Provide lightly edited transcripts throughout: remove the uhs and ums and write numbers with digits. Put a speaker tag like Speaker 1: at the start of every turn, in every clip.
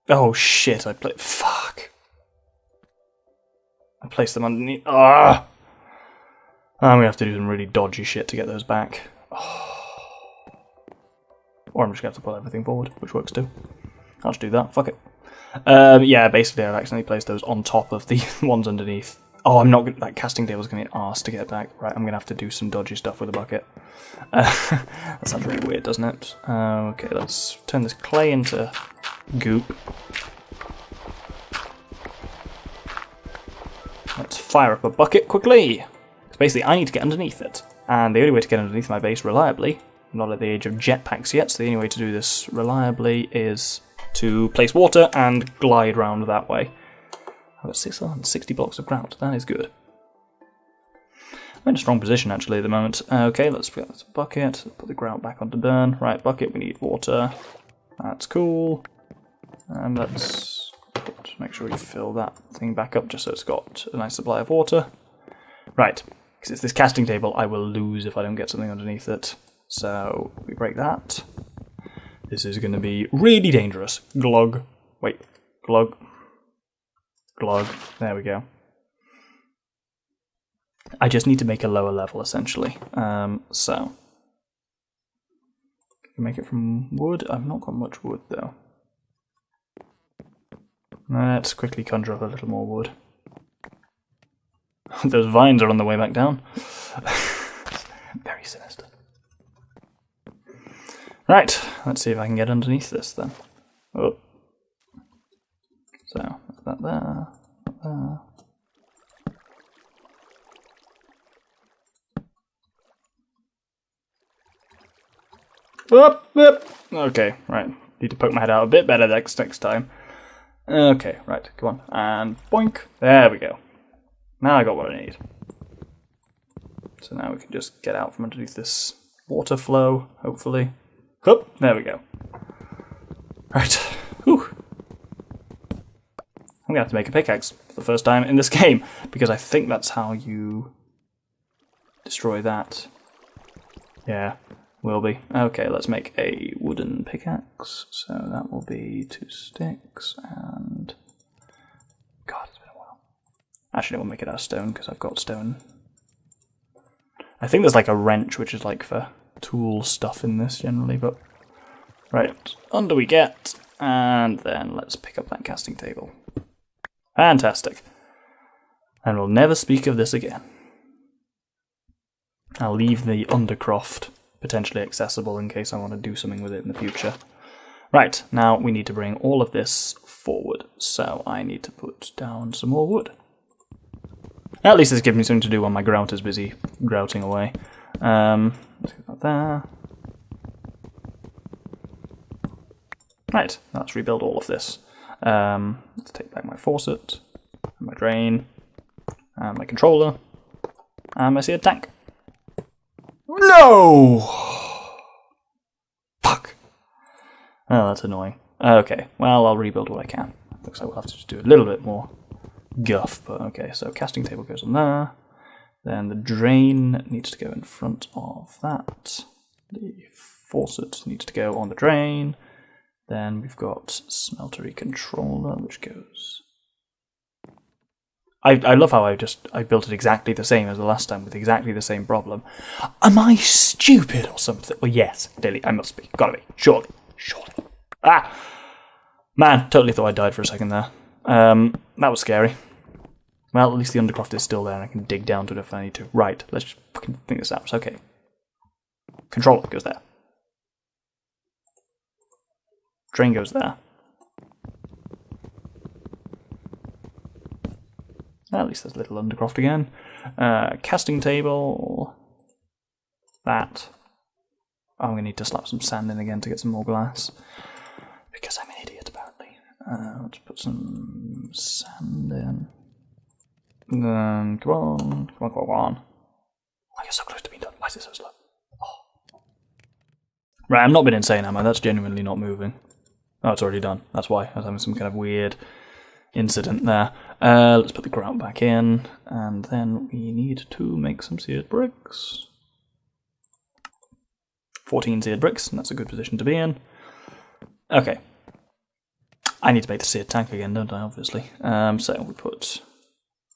Speaker 1: Oh shit, fuck. I placed them underneath. Ah! I'm gonna have to do some really dodgy shit to get those back. Oh. Or I'm just gonna have to pull everything forward, which works too. I'll just do that, fuck it. Yeah, basically I've accidentally placed those on top of the ones underneath. Oh, I'm not gonna, that casting table's gonna be an arse to get back. Right, I'm gonna have to do some dodgy stuff with the bucket. That sounds really weird, doesn't it? Okay, let's turn this clay into goop. Let's fire up a bucket quickly. So basically, I need to get underneath it. And the only way to get underneath my base reliably, I'm not at the age of jetpacks yet, so the only way to do this reliably is to place water and glide round that way. I've got 660 blocks of ground. That is good. I'm in a strong position, actually, at the moment. Okay, let's get this bucket. Put the grout back onto burn. Right, bucket, we need water. That's cool. And let's make sure we fill that thing back up just so it's got a nice supply of water. Right, because it's this casting table I will lose if I don't get something underneath it. So we break that. This is going to be really dangerous. Glug. Wait, glug. Glug. There we go. I just need to make a lower level, essentially. So make it from wood. I've not got much wood, though. Let's quickly conjure up a little more wood. Those vines are on the way back down. Very sinister. Right, let's see if I can get underneath this then. Oh. So, that there, that there. Whoop, whoop. Okay, right. Need to poke my head out a bit better next time. Okay, right, come on. And boink. There we go. Now I got what I need. So now we can just get out from underneath this water flow, hopefully. Hup, there we go. Right. Whew. I'm gonna have to make a pickaxe for the first time in this game, because I think that's how you destroy that. Yeah. Will be. Okay, let's make a wooden pickaxe. So that will be 2 sticks and... God, it's been a while. Actually, we'll make it out of stone because I've got stone. I think there's like a wrench, which is like for tool stuff in this generally, but... Right, under we get, and then let's pick up that casting table. Fantastic. And we'll never speak of this again. I'll leave the undercroft potentially accessible in case I want to do something with it in the future. Right, now we need to bring all of this forward, so I need to put down some more wood. At least this gives me something to do while my grout is busy grouting away. Let's get that there. Right, let's rebuild all of this. Let's take back my faucet, and my drain, and my controller, and my seared tank. No! Fuck. Oh, that's annoying. Okay, well, I'll rebuild what I can. Looks like we'll have to just do a little bit more guff, but okay, so casting table goes on there. Then the drain needs to go in front of that. The faucet needs to go on the drain. Then we've got Smeltery controller, which goes... I love how I built it exactly the same as the last time with exactly the same problem. Am I stupid or something? Well, yes, clearly I must be. Gotta be. Surely. Surely. Ah! Man, totally thought I died for a second there. That was scary. Well, at least the undercroft is still there and I can dig down to it if I need to. Right, let's just fucking think this out. It's okay. Controller goes there. Drain goes there. At least there's a little undercroft again. Casting table. That. I'm going to need to slap some sand in again to get some more glass. Because I'm an idiot, apparently. Let's put some sand in. Then, come on. Come on, come on, come on. Oh, you're so close to being done. Why is it so slow? Oh. Right, I've not been insane, am I? That's genuinely not moving. Oh, it's already done. That's why. I was having some kind of weird incident there. Let's put the grout back in, and then we need to make some seared bricks. 14 seared bricks, and that's a good position to be in. Okay. I need to make the seared tank again, don't I, obviously. So we put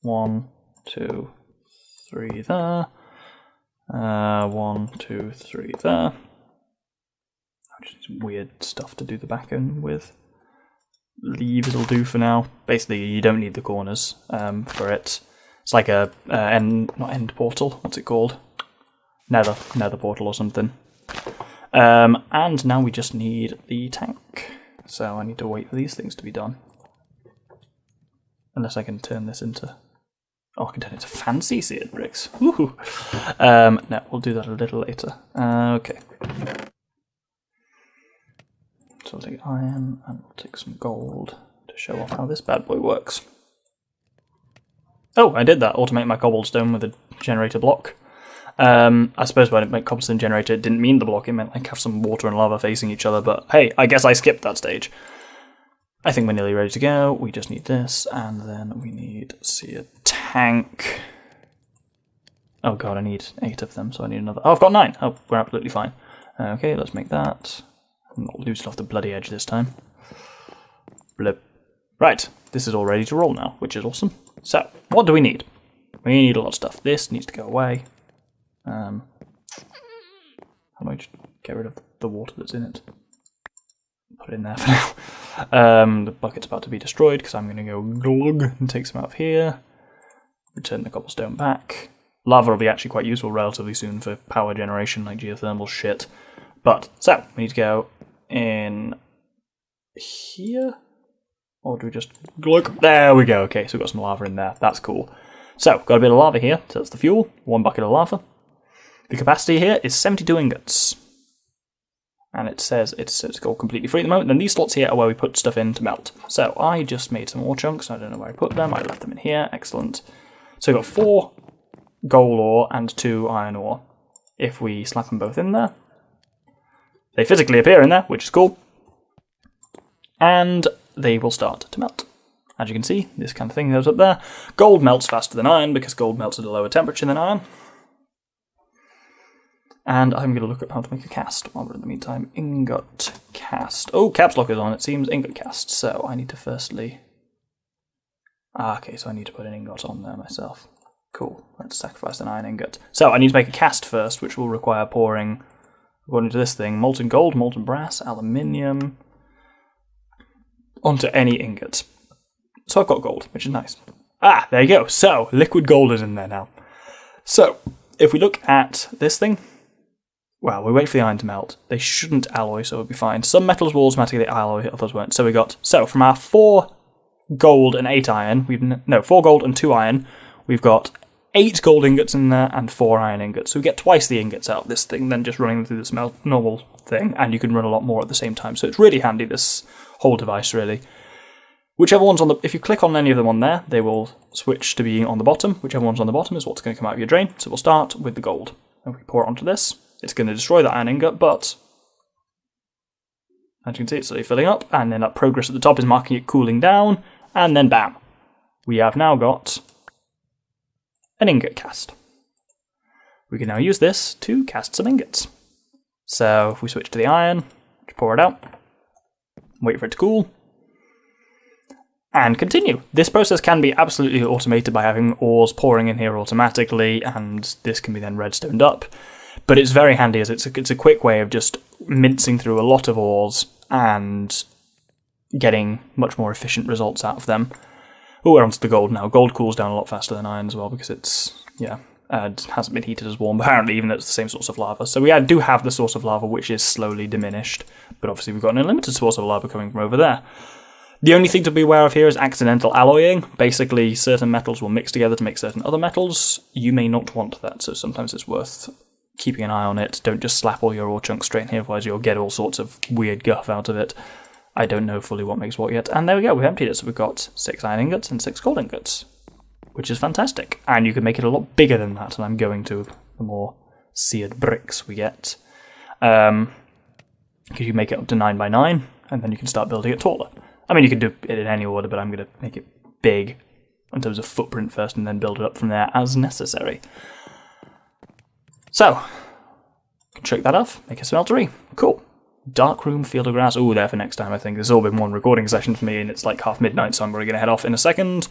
Speaker 1: 1, 2, 3 there. 1, 2, 3 there. I just need some weird stuff to do the back end with. Leave it'll do for now. Basically, you don't need the corners for it. It's like a not end portal. What's it called? Nether portal or something. And now we just need the tank. So I need to wait for these things to be done. Unless I can turn this into... Oh, I can turn it into fancy seared bricks. Woohoo! No, we'll do that a little later. Okay. So we'll take iron and we'll take some gold to show off how this bad boy works. Oh, I did that. Automate my cobblestone with a generator block. I suppose when I didn't make cobblestone generator, it didn't mean the block. It meant like have some water and lava facing each other. But hey, I guess I skipped that stage. I think we're nearly ready to go. We just need this, and then we need seared tank. Oh god, I need 8 of them, so I need another. Oh, I've got 9. Oh, we're absolutely fine. Okay, let's make that. I'm not losing off the bloody edge this time. Blip. Right, this is all ready to roll now, which is awesome. So, what do we need? We need a lot of stuff. This needs to go away. How do I just get rid of the water that's in it? Put it in there for now. The bucket's about to be destroyed because I'm going to go glug and take some out of here. Return the cobblestone back. Lava will be actually quite useful relatively soon for power generation, like geothermal shit. But, so, we need to go in here? Or do we just glug? There we go. Okay, so we've got some lava in there. That's cool. So, got a bit of lava here. So that's the fuel. 1 bucket of lava. The capacity here is 72 ingots. And it says it's all completely free at the moment. Then these slots here are where we put stuff in to melt. So I just made some ore chunks. I don't know where I put them. I left them in here. Excellent. So we've got 4 gold ore and 2 iron ore. If we slap them both in there, they physically appear in there, which is cool. And they will start to melt. As you can see, this kind of thing goes up there. Gold melts faster than iron because gold melts at a lower temperature than iron. And I'm going to look at how to make a cast while we're in the meantime. Ingot cast. Oh, caps lock is on, it seems. Ingot cast. So I need to firstly... okay, so I need to put an ingot on there myself. Cool. Let's sacrifice an iron ingot. So I need to make a cast first, which will require pouring, according to this thing, molten gold, molten brass, aluminium, onto any ingot. So I've got gold, which is nice. Ah, there you go. So liquid gold is in there now. So if we look at this thing, well, we wait for the iron to melt. They shouldn't alloy, so it'll be fine. Some metals will automatically alloy, others won't. So from our 4 gold and 8 iron, 4 gold and 2 iron, we've got 8 gold ingots in there and 4 iron ingots. So we get twice the ingots out of this thing than just running through this normal thing, and you can run a lot more at the same time. So it's really handy, this whole device, really. Whichever one's on the... If you click on any of them on there, they will switch to being on the bottom. Whichever one's on the bottom is what's going to come out of your drain. So we'll start with the gold. And we pour it onto this. It's going to destroy that iron ingot, but as you can see, it's slowly filling up, and then that progress at the top is marking it cooling down, and then bam! We have now got an ingot cast. We can now use this to cast some ingots. So if we switch to the iron, pour it out, wait for it to cool, and continue. This process can be absolutely automated by having ores pouring in here automatically, and this can be then redstoned up. But it's very handy as it's a quick way of just mincing through a lot of ores and getting much more efficient results out of them. Oh, we're onto the gold now. Gold cools down a lot faster than iron as well because it's, it hasn't been heated as warm, apparently, even though it's the same source of lava. So we do have the source of lava, which is slowly diminished, but obviously we've got an unlimited source of lava coming from over there. The only thing to be aware of here is accidental alloying. Basically, certain metals will mix together to make certain other metals. You may not want that, so sometimes it's worth keeping an eye on it. Don't just slap all your ore chunks straight in here, otherwise you'll get all sorts of weird guff out of it. I don't know fully what makes what yet. And there we go, we've emptied it. So we've got 6 iron ingots and 6 gold ingots, which is fantastic. And you can make it a lot bigger than that, and I'm going to, the more seared bricks we get. Because you make it up to 9 by 9, and then you can start building it taller. I mean, you can do it in any order, but I'm going to make it big in terms of footprint first, and then build it up from there as necessary. So, can shake that off, make a smeltery. Cool. Dark room, field of grass. Ooh, there for next time, I think. This has all been one recording session for me, and it's like half midnight, so I'm already going to head off in a second.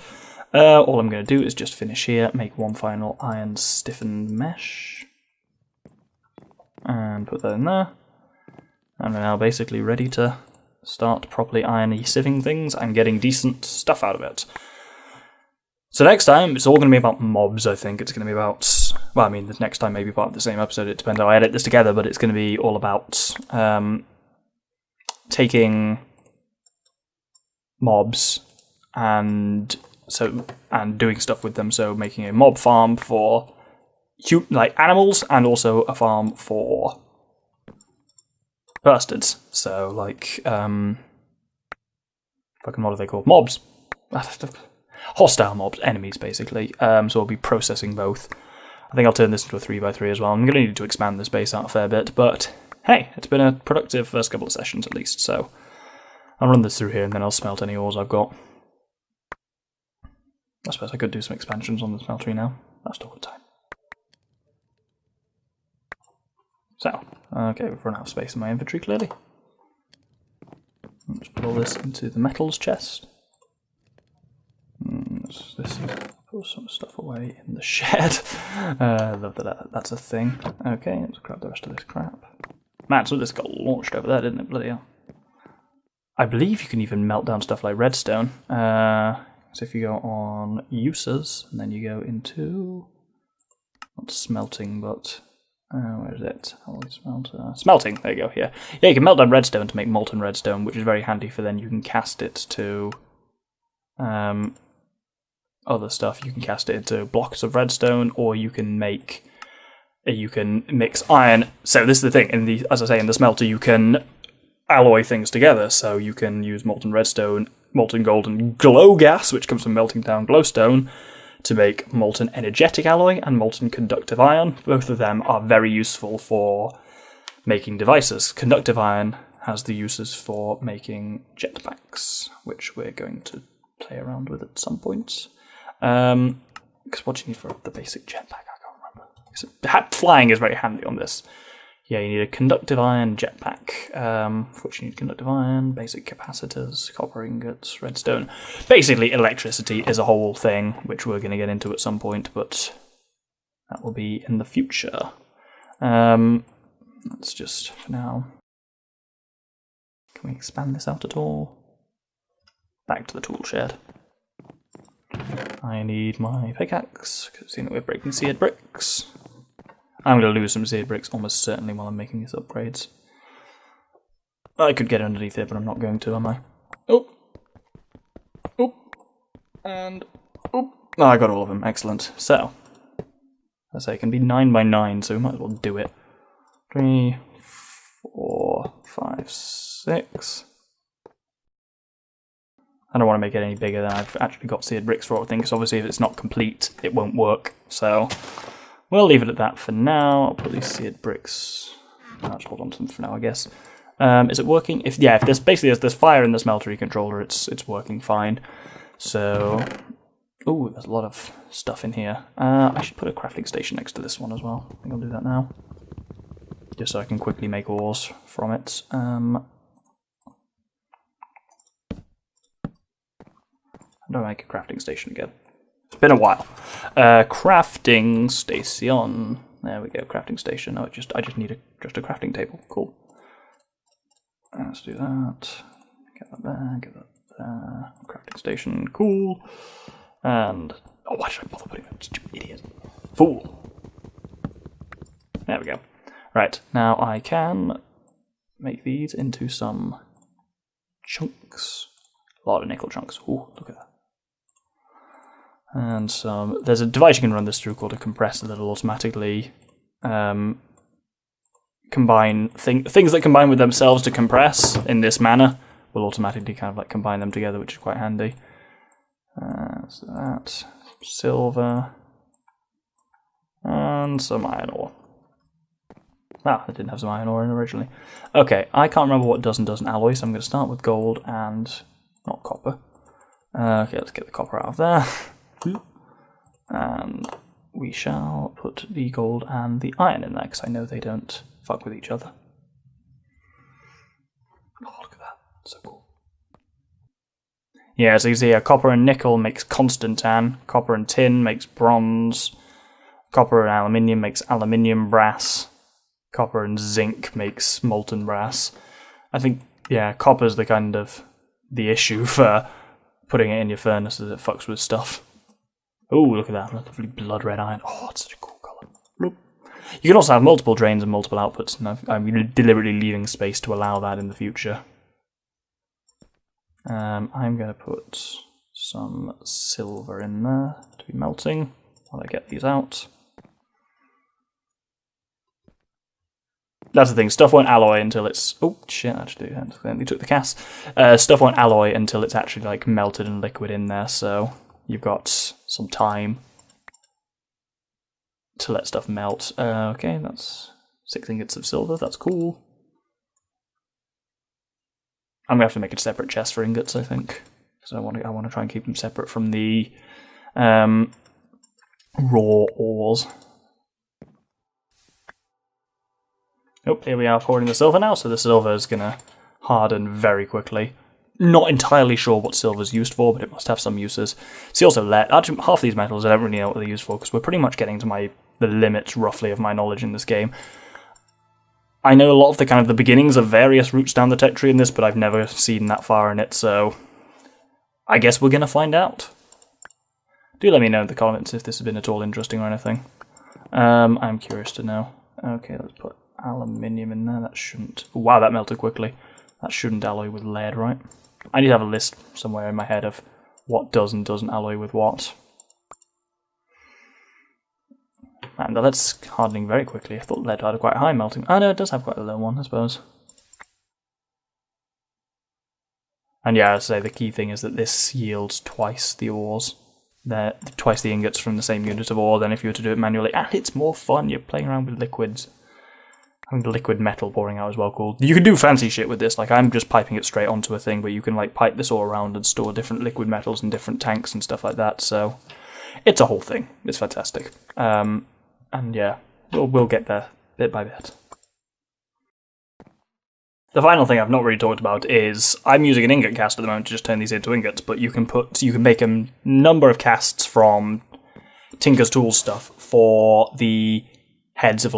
Speaker 1: All I'm going to do is just finish here, make one final iron stiffened mesh, and put that in there. And we're now basically ready to start properly irony sieving things and getting decent stuff out of it. So next time, it's all going to be about mobs, I think. It's going to be about, well, I mean, the next time may be part of the same episode. It depends how I edit this together, but it's going to be all about taking mobs and doing stuff with them. So making a mob farm for like animals and also a farm for bastards. So like fucking what are they called? Mobs. Hostile mobs, enemies basically. So I'll be processing both. I think I'll turn this into a 3x3 as well. I'm going to need to expand this base out a fair bit, but hey, it's been a productive first couple of sessions at least, so I'll run this through here and then I'll smelt any ores I've got. I suppose I could do some expansions on the smeltery now. That's still good time. So, okay, we've run out of space in my inventory clearly. Let's put all this into the metals chest. Put some stuff away in the shed. Love that that's a thing. Okay, let's grab the rest of this crap. Man, so this got launched over there, didn't it? Bloody hell. I believe you can even melt down stuff like redstone. So if you go on uses, and then you go into, not smelting, but, where is it? Smelting, there you go, yeah. Yeah, you can melt down redstone to make molten redstone, which is very handy for then you can cast it to other stuff. You can cast it into blocks of redstone, or you can mix iron. So this is the thing, as I say, in the smelter you can alloy things together, so you can use molten redstone, molten gold, and glow gas, which comes from melting down glowstone, to make molten energetic alloy and molten conductive iron. Both of them are very useful for making devices. Conductive iron has the uses for making jetpacks, which we're going to play around with at some point. Because what do you need for the basic jetpack? I can't remember. So, flying is very handy on this. Yeah, you need a conductive iron jetpack, for which you need conductive iron, basic capacitors, copper ingots, redstone. Basically, electricity is a whole thing, which we're going to get into at some point, but that will be in the future. Let's just, for now, can we expand this out at all? Back to the tool shed. I need my pickaxe, because we're breaking seared bricks. I'm going to lose some seared bricks almost certainly while I'm making these upgrades. I could get underneath it, but I'm not going to, am I? Oh! Oh! And... oh! Oh, I got all of them, excellent. So, I say it can be 9 by 9, so we might as well do it. 3, 4, 5, 6... I don't want to make it any bigger than I've actually got seared bricks for, I think, because obviously if it's not complete, it won't work. So we'll leave it at that for now. I'll put these seared bricks. I'll just hold on to them for now, I guess. Is it working? If there's fire in the smeltery controller, it's working fine. So, ooh, there's a lot of stuff in here. I should put a crafting station next to this one as well. I think I'll do that now, just so I can quickly make ores from it. How do I make a crafting station again? It's been a while. Crafting station. There we go, crafting station. Oh, I just need just a crafting table. Cool. Let's do that. Get that there, get that there. Crafting station, cool. And, oh, why should I bother putting that? Stupid idiot. Fool. There we go. Right, now I can make these into some chunks. A lot of nickel chunks. Ooh, look at that. And there's a device you can run this through called a compressor that'll automatically combine things that combine with themselves to compress in this manner. Will automatically kind of like combine them together, which is quite handy. So that silver and some iron ore. Ah, I didn't have some iron ore in originally. Okay, I can't remember what does and doesn't alloy, so I'm going to start with gold and not copper. Okay, let's get the copper out of there. And we shall put the gold and the iron in there, because I know they don't fuck with each other. So cool. Yeah, so you see copper and nickel makes constant tan, copper and tin makes bronze, copper and aluminium makes aluminium brass, copper and zinc makes molten brass. I think, yeah, copper's the kind of the issue for putting it in your furnace as it fucks with stuff. Oh, look at that, lovely blood red iron. Oh, it's such a cool colour. Bloop. You can also have multiple drains and multiple outputs, and I'm deliberately leaving space to allow that in the future. I'm going to put some silver in there to be melting while I get these out. That's the thing, stuff won't alloy until it's... Oh, shit, actually, I accidentally took the cast. Stuff won't alloy until it's actually like melted and liquid in there, so you've got some time to let stuff melt. Okay, that's 6 ingots of silver, that's cool. I'm going to have to make a separate chest for ingots, I think, because I want to try and keep them separate from the raw ores. Oh, here we are pouring the silver now, so the silver is going to harden very quickly. Not entirely sure what silver's used for, but it must have some uses. See, also lead. Actually, half these metals I don't really know what they're used for, because we're pretty much getting to the limits, roughly, of my knowledge in this game. I know a lot of the beginnings of various routes down the tech tree in this, but I've never seen that far in it, so I guess we're going to find out. Do let me know in the comments if this has been at all interesting or anything. I'm curious to know. Okay, let's put aluminium in there. That shouldn't... Wow, that melted quickly. That shouldn't alloy with lead, right? I need to have a list somewhere in my head of what does and doesn't alloy with what. And the lead's hardening very quickly. I thought lead had a quite high melting. Oh no, it does have quite a low one, I suppose. And yeah, as I say, the key thing is that this yields twice the ores. Twice the ingots from the same unit of ore than if you were to do it manually. And it's more fun, you're playing around with liquids. Having the liquid metal pouring out as well, cool. You can do fancy shit with this, like I'm just piping it straight onto a thing, but you can like pipe this all around and store different liquid metals in different tanks and stuff like that, so it's a whole thing. It's fantastic. And yeah, we'll get there bit by bit. The final thing I've not really talked about is I'm using an ingot cast at the moment to just turn these into ingots, but you can make a number of casts from Tinker's Tools stuff for the heads of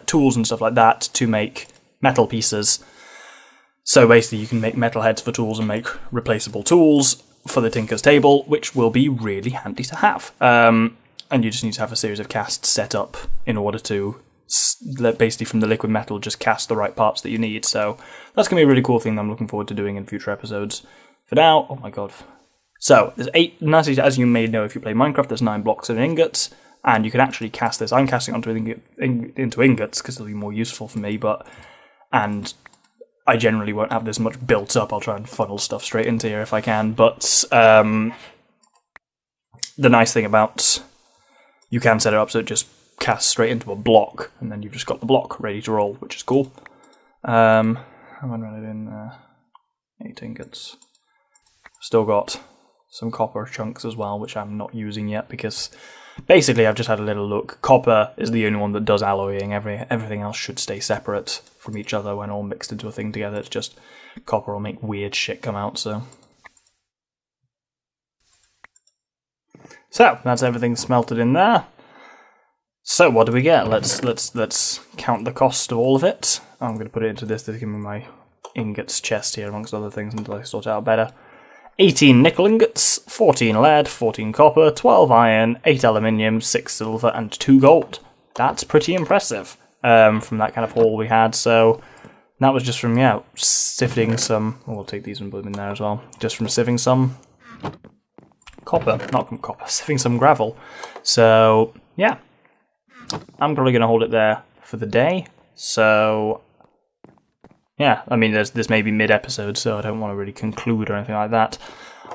Speaker 1: tools and stuff like that to make metal pieces. So basically you can make metal heads for tools and make replaceable tools for the Tinker's table, which will be really handy to have. And you just need to have a series of casts set up in order to basically from the liquid metal just cast the right parts that you need. So that's going to be a really cool thing that I'm looking forward to doing in future episodes. For now, oh my god. So there's 8, as you may know if you play Minecraft, there's 9 blocks of ingots. And you can actually cast this. I'm casting onto into ingots because it'll be more useful for me, and I generally won't have this much built up. I'll try and funnel stuff straight into here if I can. But the nice thing about you can set it up so it just casts straight into a block, and then you've just got the block ready to roll, which is cool. I'm going to run it in 8 ingots. Still got some copper chunks as well, which I'm not using yet because basically I've just had a little look. Copper is the only one that does alloying. Everything else should stay separate from each other when all mixed into a thing together. It's just copper will make weird shit come out, so that's everything smelted in there. So what do we get? Let's count the cost of all of it. I'm going to put it into this to give me my ingots chest here amongst other things until I sort it out better. 18 nickel ingots, 14 lead, 14 copper, 12 iron, 8 aluminium, 6 silver, and 2 gold. That's pretty impressive from that kind of haul we had. So that was just from, sifting some... Oh, we'll take these and put them in there as well. Just from sieving some copper. Not from copper, sieving some gravel. So, yeah. I'm probably going to hold it there for the day. So... yeah, I mean, this may be mid-episode, so I don't want to really conclude or anything like that.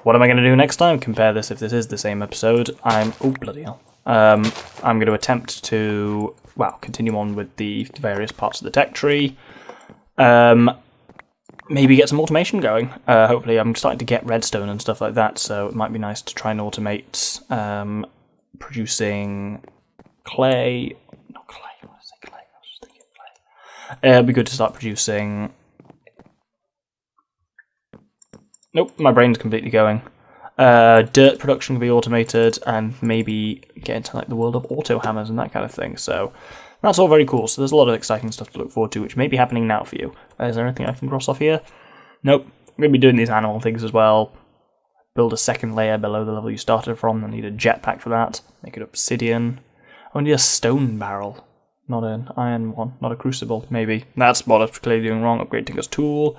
Speaker 1: What am I going to do next time? Compare this if this is the same episode. Oh, bloody hell. I'm going to attempt to, continue on with the various parts of the tech tree. Maybe get some automation going. Hopefully, I'm starting to get redstone and stuff like that, so it might be nice to try and automate producing clay. Not clay, what did I say? Clay. I was just thinking clay. It'd be good to start producing Nope, my brain's completely going. Dirt production can be automated, and maybe get into like the world of auto hammers and that kind of thing. So that's all very cool. So there's a lot of exciting stuff to look forward to, which may be happening now for you. Is there anything I can cross off here? Nope. I'm going to be doing these animal things as well. Build a second layer below the level you started from. I need a jetpack for that. Make it obsidian. I need a stone barrel, not an iron one, not a crucible, maybe. That's what I'm clearly doing wrong. Upgrade Tinker's Tool.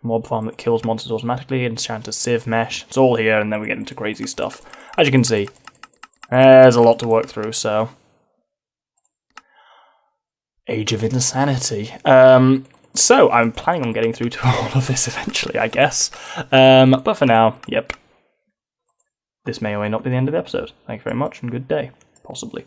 Speaker 1: Mob farm that kills monsters automatically. Enchant a sieve mesh. It's all here, and then we get into crazy stuff. As you can see, there's a lot to work through, so... Age of Insanity. So, I'm planning on getting through to all of this eventually, I guess. But for now, yep. This may or may not be the end of the episode. Thank you very much, and good day. Possibly.